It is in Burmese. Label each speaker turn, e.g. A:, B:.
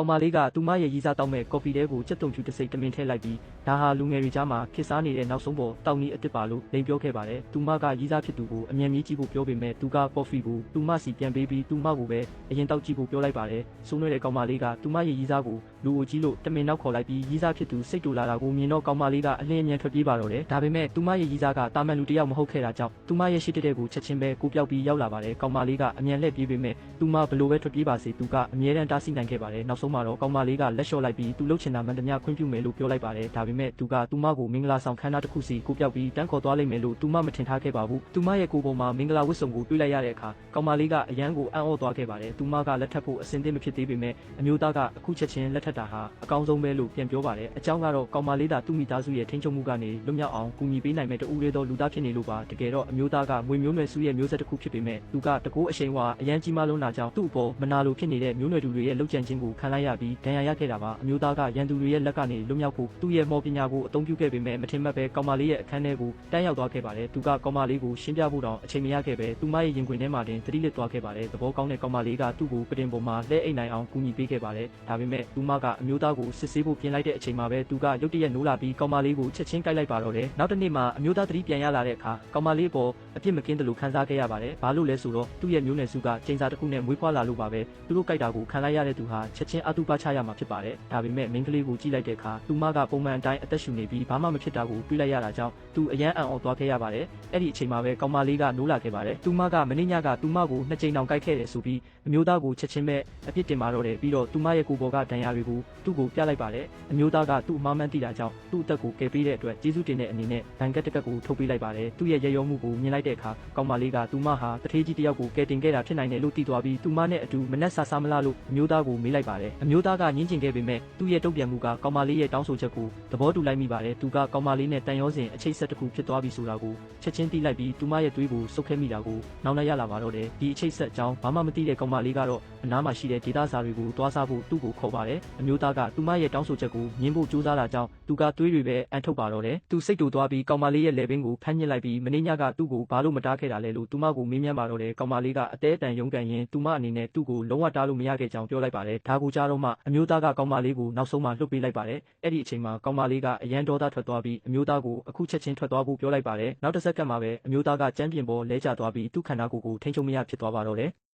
A: ကောင်မလေးကသူမရဲ့ရည်စားတောက်မဲ့ကော်ဖီတဲကိုကြက်တုံဖြူတစ်စိတ်တမင်ထည့်လိုက်ပြီးဒါဟာလူငယ်တွေကြားမှာခေတ်စားနေတဲ့နောက်ဆုံးပေါ်တောက်နည်းအစ်စ်ပါလို့လိန်ပြောခဲ့ပါတယ်။သူမကရည်စားဖြစ်သူကိုအမြန်မြည်ကြည့်ဖို့ပြောပေမဲ့သူကကော်ဖီကိုသူမစီပြန်ပေးပြီးသူမကိုပဲအရင်တောက်ကြည့်ဖို့ပြောလိုက်ပါတယ်။ဆိုးနွဲတဲ့ကောင်မလေးကသူမရဲ့ရည်စားကိုလူကိုကြီးလို့တမင်နောက်ခေါ်လိုက်ပြီးရည်စားဖြစ်သူစိတ်တူလာတာကိုမြင်တော့ကောင်မလေးကအလင်းအမြန်ထွက်ပြေးပါတော့တယ်။ဒါပေမဲ့သူမရဲ့ရည်စားကတာမန်လူတစ်ယောက်မဟုတ်ခဲ့တာကြောင့်သူမရဲ့ရှိတဲ့ကိုချက်ချင်းပဲကိုပြောက်ပြီးရောက်လာပါတယ်။ကောင်မလေးကအမြန်လှည့်ပြေးပေမဲ့သူမဘလို့ပဲထွက်ပြေးပါစေသူကအမြဲတမ်းတားဆီးနိုင်ခဲ့ပါတယ်။နောက်ဆုံးမှာတော့ကောင်မလေးကလက်လျှော့လိုက်ပြီးသူလှုပ်ချင်တာမှန်သမျှခွင့်ပြုမယ်လို့ပြောလိုက်ပါတယ်။ဒါပေမဲ့သူကသူမကိုမင်္ဂလာဆောင်ခန်းနာတစ်ခုစီကိုပြောက်ပြီးတန်းခေါ်သွားလိမ့်မယ်လို့သူမမထင်ထားခဲ့ပါဘူး။သူမရဲ့ကိုယ်ပေါ်မှာမင်္ဂလာဝတ်စုံကိုတွေ့လိုက်ရတဲ့အခါကောင်မလေးကအယမ်းကိုအံ့ဩသွားခဲ့ပါတယ်။သူမကလက်ထပ်ဖို့အဆင်သင့်မဖြစ်သေးပေမဲ့အမျိုးသားကအခုချက်ချင်းလက်ထပ်တာဟာအကောင်းဆုံးပဲလို့ပြန်ပြောပါတယ်။အကြောင်းကတော့ကောင်မလေးကသူ့မိသားစုရဲ့ထိန်းချုပ်မှုကနေလွတ်မြောက်အောင်ကူညီပေးနိုင်မဲ့တူရဲသောလူသားဖြစ်နေလို့ပါ။တကယ်တော့အမျိုးသားကမွေမျိုးနွယ်စုရဲ့မျိုးဆက်တစ်ခုဖြစ်ပေမဲ့သူကတကိုးအရှိန်ဝါအယမ်းကြီးမားလုံးတာကြောင့်သူ့အပေါ်မနာလိုဖြစ်နေတဲ့မျိုးနွယ်သူတွေရဲ့လှုပ်ကြံခြင်းကိုခံလိုက်ရပြီးဒဏ်ရာရခဲ့တာပါ။အမျိုးသားကရန်သူတွေရဲ့လက်ကနေလွတ်မြောက်ဖို့သူ့ရဲ့မော်ပညာကိုအသုံးပြုခဲ့ပေမဲ့မထင်မှတ်ပဲကောင်မလေးရဲ့အခန်းထဲကိုတန်းရောက်သွားခဲ့ပါတယ်။သူကကောင်မလေးကိုရှင်းပြဖို့တောင်အချိန်မရခဲ့ပဲသူမရဲ့ရင်ခွင်ထဲမှာတင်သတိလစ်သွားခဲ့ပါတယ်။သဘောကောင်းတဲ့ကောင်မလေးကသူ့ကိုပတင်ပေါ်မှာလှဲအိမ်နိုင်အောင်ကူညီပေးခဲ့ပါတယ်။ဒါပေမဲ့သူမကအမျိုးသားကိုစစ်ဆေးဖို့ပြင်လိုက်တဲ့အချိန်မှာပဲသူကရုတ်တရက်နိုးလာပြီးကောင်မလေးကိုချက်ချင်းကိုက်လိုက်ပါတော့တယ်။နောက်တစ်နေ့မှာအမျိုးသားသတိပြန်ရလာတဲ့အခါကောင်မလေးပေါ်အပြစ်မကင်းတယ်လို့ခံစားခဲ့ရပါတယ်။ဘာလို့လဲဆိုတော့သူ့ရဲ့မျိုးနွယ်စုကချိန်စာတစ်ခုနဲ့မွေးဖွားလာလို့ပါပဲ။သူတို့ကိုက်တာကိုခံလိုက်ရတဲ့သူဟာချက်ချင်းအတုပချရမှာဖြစ်ပါတယ်။ဒါပေမဲ့မိန်းကလေးကိုကြည့်လိုက်တဲ့အခါသူမကပုံမှန်အတိုင်းအသက်ရှူနေပြီးဘာမှမဖြစ်တာကိုတွေးလိုက်ရတာကြောင့်သူအယမ်းအံ့ဩသွားခဲ့ရပါတယ်။အဲ့ဒီအချိန်မှာပဲကောင်မလေးကနိုးလာခဲ့ပါတယ်။သူမကမနေ့ညကသူမကိုနှစ်ကြိမ်တောင်ကိုက်ခဲ့တယ်ဆိုပြီးအမျိုးသားကိုချက်ချင်းပဲအပြစ်တင်ပါတော့တယ်ပြီးတော့သူမရဲ့ကိုယ်ပေါ်ကဒဏ်ရာတွေကိုသူ့ကိုပြလိုက်ပါတယ်။အမျိုးသားကသူ့အမှားမှန်းသိတာကြောင့်သူ့အသက်ကိုကယ်ပေးတဲ့အတွက်ကျေးဇူးတင်တဲ့အနေနဲ့ဘန်ကက်တကက်ကိုထုတ်ပေးလိုက်ပါတယ်။သူ့ရဲ့ရရောမှုကိုမြင်လိုက်တဲ့အခါကောင်မလေးကသူမဟာတထေးကြီးတစ်ယောက်ကိုကယ်တင်ခဲ့တာဖြစ်နိုင်တယ်လို့သိသွားပြီးသူမနဲ့အတူမနှက်ဆာဆာမလားလို့အမျိုးသားကိုမေးလိုက်ပါတယ်။အမျိုးသားကညှင်းကျင်ခဲ့ပေမဲ့သူ့ရဲ့တုံ့ပြန်မှုကကောင်မလေးရဲ့တောင်းဆိုချက်ကိုသဘောတူလိုက်မိပါတယ်။သူကကောင်မလေးနဲ့တန်ရောစဉ်အချိတ်ဆက်တစ်ခုဖြစ်သွားပြီဆိုတာကိုချက်ချင်းသိလိုက်ပြီးသူမရဲ့သွေးကိုစုပ်ခဲမိတာကိုနောက်လိုက်ရလာပါတော့တယ်။ဒီအချိတ်ဆက်အကြောင်းဘာမှမသိတဲ့ကောင်မလေးကတော့အနားမှာရှိတဲ့ဒေသစာတွေကိုတွားစားဖို့သူ့ကိုခေါ်ပါတယ်။အမျိုးသားကသူမရဲ့တောင်းဆိုချက်ကိုညှင်းဖို့ကြိုးစားတာကြောင့်သူကသွေးတွေပဲအန်ထုတ်ပါတော့တယ်။သူစိတ်တူသွားပြီးကောင်မလေးရဲ့လယ်ပင်ကိုဖမ်းညစ်လိုက်ပြီးမင်းညကသူ့ကိုဘာလို့မတားခဲ့တာလဲလို့သူမကိုမေးမြန်းပါတော့တယ်။ကောင်မလေးကအသေးအတန်ရုန်းကန်ရင်သူမအနေနဲ့သူ့ကိုလုံးဝတားလို့မရခဲ့ကြောင်းပြောလိုက်ပါတယ်။ဒါကိုကြားတော့မှအမျိုးသားကကောင်မလေးကိုနောက်ဆုံးမှလှုပ်ပေးလိုက်ပါတယ်။အဲ့ဒီအချိန်မှာကောင်မလေးကအရန်ဒေါသထွက်သွားပြီးအမျိုးသားကိုအခုချက်ချင်းထွက်သွားဖို့ပြောလိုက်ပါတယ်။နောက်တစ်စက္ကန့်မှာပဲအမျိုးသားကကြမ်းပြင်ပေါ်လဲကျသွားပြီးသူ့ခန္ဓာကိုယ်ကိုထိန်းချုပ်မရဖြစ်သွားပါတော့တယ်။